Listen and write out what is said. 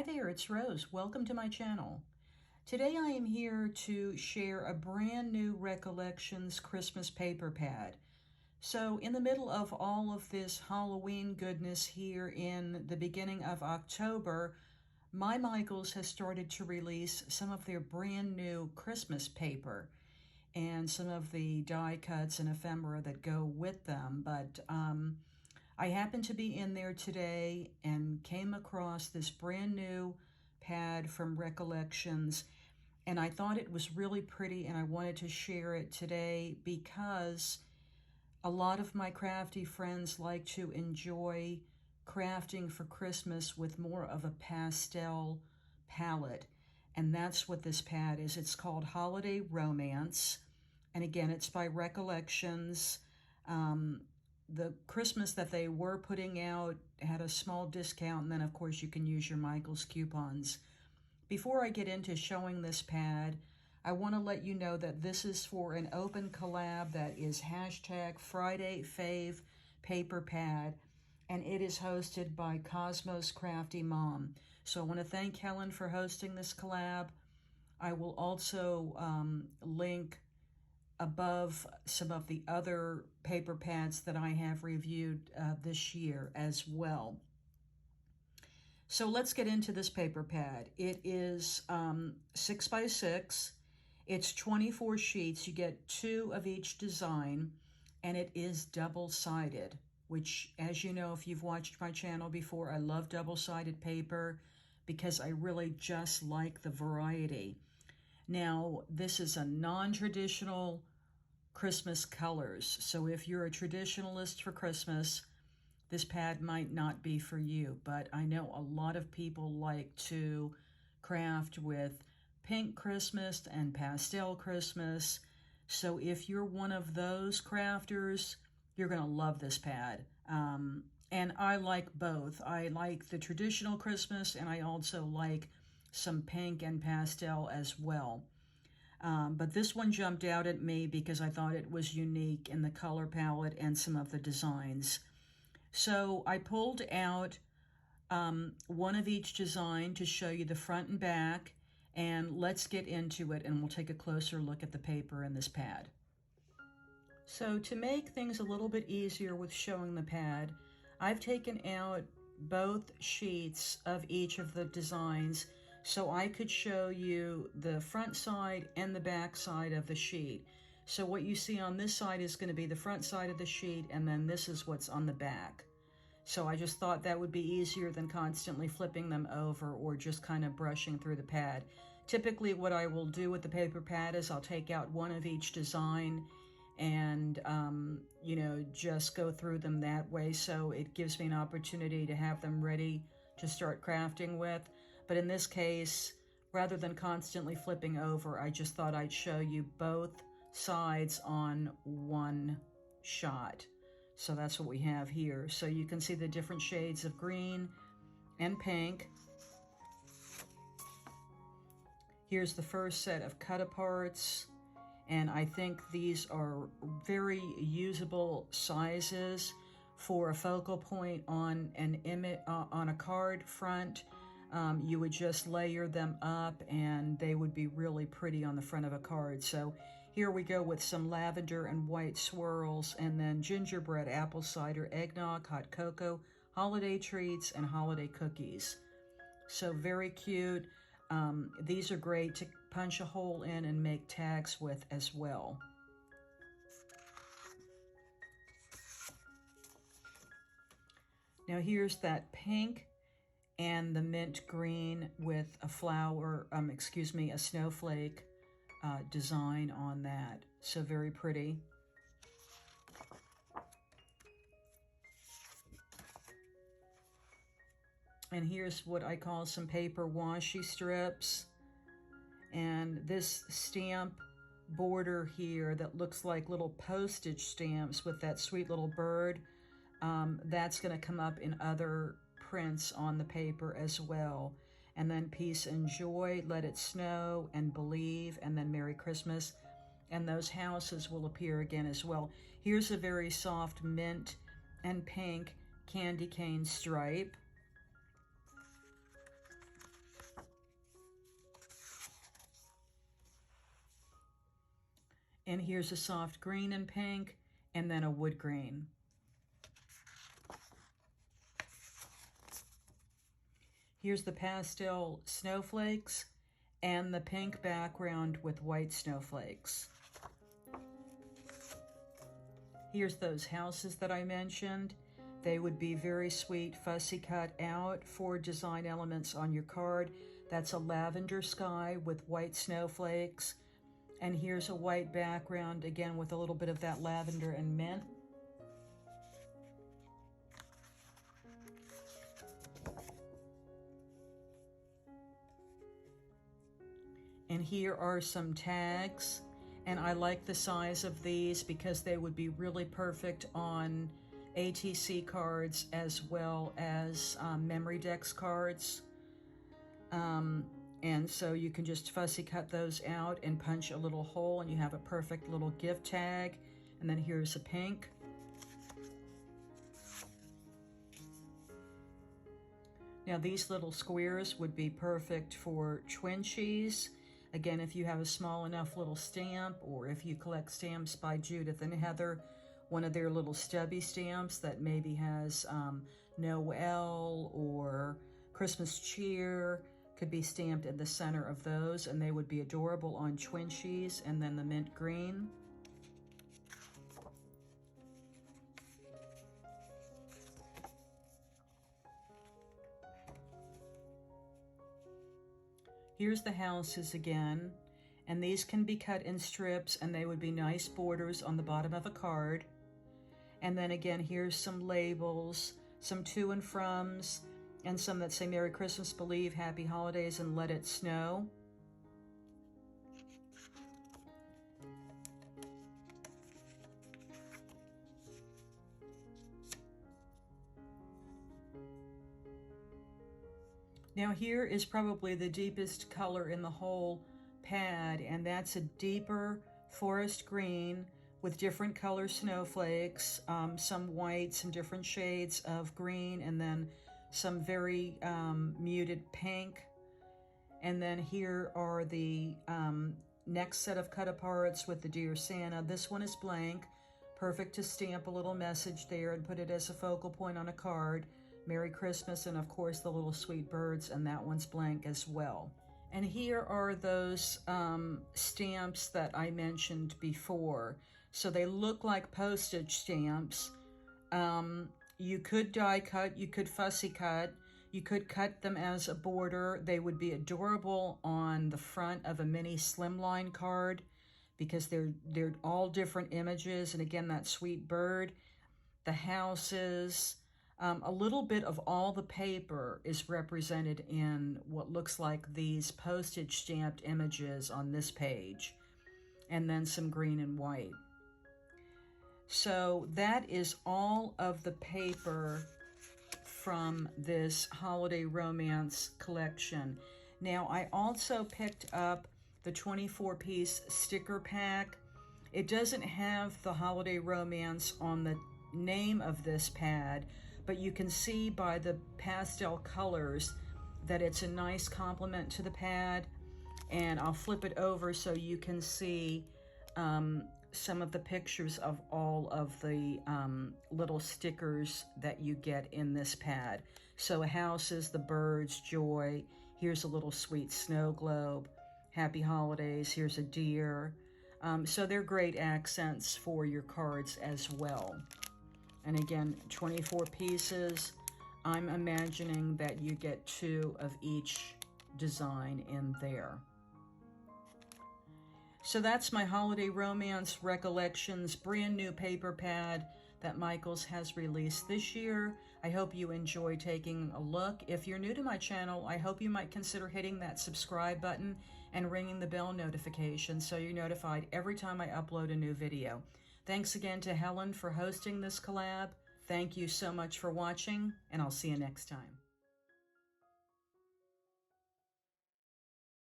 there, it's Rose. Welcome to my channel. Today I am here to share a brand new Recollections Christmas paper pad. So in the middle of all of this Halloween goodness here in the beginning of October, My Michaels has started to release some of their brand new Christmas paper and some of the die cuts and ephemera that go with them. But I happened to be in there today and came across this brand new pad from Recollections, and I thought it was really pretty and I wanted to share it today because a lot of my crafty friends like to enjoy crafting for Christmas with more of a pastel palette, and that's what this pad is. It's called Holiday Romance, and again, it's by Recollections. The Christmas that they were putting out had a small discount, and then of course you can use your Michaels coupons. Before I get into showing this pad, I want to let you know that this is for an open collab that is hashtag Friday Fave Paper Pad, and it is hosted by Cosmos Crafty Mom. So I want to thank Helen for hosting this collab. I will also link above some of the other paper pads that I have reviewed this year as well. So let's get into this paper pad. It is 6 by 6. It's 24 sheets. You get 2 of each design, and it is double-sided, which, as you know, if you've watched my channel before, I love double-sided paper because I really just like the variety. Now, this is a non-traditional Christmas colors. So if you're a traditionalist for Christmas, this pad might not be for you, but I know a lot of people like to craft with pink Christmas and pastel Christmas. So if you're one of those crafters, you're going to love this pad. And I like both. I like the traditional Christmas, and I also like some pink and pastel as well. But this one jumped out at me because I thought it was unique in the color palette and some of the designs. So I pulled out one of each design to show you the front and back, and let's get into it and we'll take a closer look at the paper in this pad. So to make things a little bit easier with showing the pad, I've taken out both sheets of each of the designs so I could show you the front side and the back side of the sheet. So what you see on this side is going to be the front side of the sheet, and then this is what's on the back. So I just thought that would be easier than constantly flipping them over or just kind of brushing through the pad. Typically what I will do with the paper pad is I'll take out one of each design and you know, just go through them that way, so it gives me an opportunity to have them ready to start crafting with. But in this case, rather than constantly flipping over, I just thought I'd show you both sides on one shot. So that's what we have here. So you can see the different shades of green and pink. Here's the first set of cut aparts, and I think these are very usable sizes for a focal point on an image, on a card front. You would just layer them up and they would be really pretty on the front of a card. So here we go with some lavender and white swirls, and then gingerbread, apple cider, eggnog, hot cocoa, holiday treats, and holiday cookies. So very cute. These are great to punch a hole in and make tags with as well. Now here's that pink and the mint green with a flower, a snowflake design on that. So very pretty. And here's what I call some paper washi strips. And this stamp border here that looks like little postage stamps with that sweet little bird, that's going to come up in other prints on the paper as well. And then Peace and Joy, Let It Snow, and Believe, and then Merry Christmas. And those houses will appear again as well. Here's a very soft mint and pink candy cane stripe. And here's a soft green and pink, and then a wood green. Here's the pastel snowflakes and the pink background with white snowflakes. Here's those houses that I mentioned. They would be very sweet, fussy cut out for design elements on your card. That's a lavender sky with white snowflakes. And here's a white background, again with a little bit of that lavender and mint. And here are some tags. And I like the size of these because they would be really perfect on ATC cards as well as memory decks cards. And so you can just fussy cut those out and punch a little hole and you have a perfect little gift tag. And then here's a pink. Now these little squares would be perfect for Twinchies. Again, if you have a small enough little stamp, or if you collect stamps by Judith and Heather, one of their little stubby stamps that maybe has Noel or Christmas cheer could be stamped in the center of those, and they would be adorable on Twinchies. And then the mint green. Here's the houses again, and these can be cut in strips and they would be nice borders on the bottom of a card. And then again, here's some labels, some to and froms, and some that say Merry Christmas, Believe, Happy Holidays, and Let It Snow. Now here is probably the deepest color in the whole pad, and that's a deeper forest green with different color snowflakes, some white, some different shades of green, and then some very muted pink. And then here are the next set of cut aparts with the Dear Santa. This one is blank, perfect to stamp a little message there and put it as a focal point on a card. Merry Christmas, and of course the little sweet birds, and that one's blank as well. And here are those stamps that I mentioned before. So they look like postage stamps. You could die cut, you could fussy cut, you could cut them as a border. They would be adorable on the front of a mini slimline card because they're all different images. And again, that sweet bird, the houses, a little bit of all the paper is represented in what looks like these postage stamped images on this page, and then some green and white. So that is all of the paper from this holiday romance collection. Now I also picked up the 24-piece sticker pack. It doesn't have the holiday romance on the name of this pad, but you can see by the pastel colors that it's a nice complement to the pad. And I'll flip it over so you can see some of the pictures of all of the little stickers that you get in this pad. So houses, the birds, joy, here's a little sweet snow globe, happy holidays, here's a deer. So they're great accents for your cards as well. And again, 24 pieces. I'm imagining that you get 2 of each design in there. So that's my Holiday Romance Recollections brand new paper pad that Michaels has released this year. I hope you enjoy taking a look. If you're new to my channel, I hope you might consider hitting that subscribe button and ringing the bell notification so you're notified every time I upload a new video. Thanks again to Helen for hosting this collab. Thank you so much for watching, and I'll see you next time.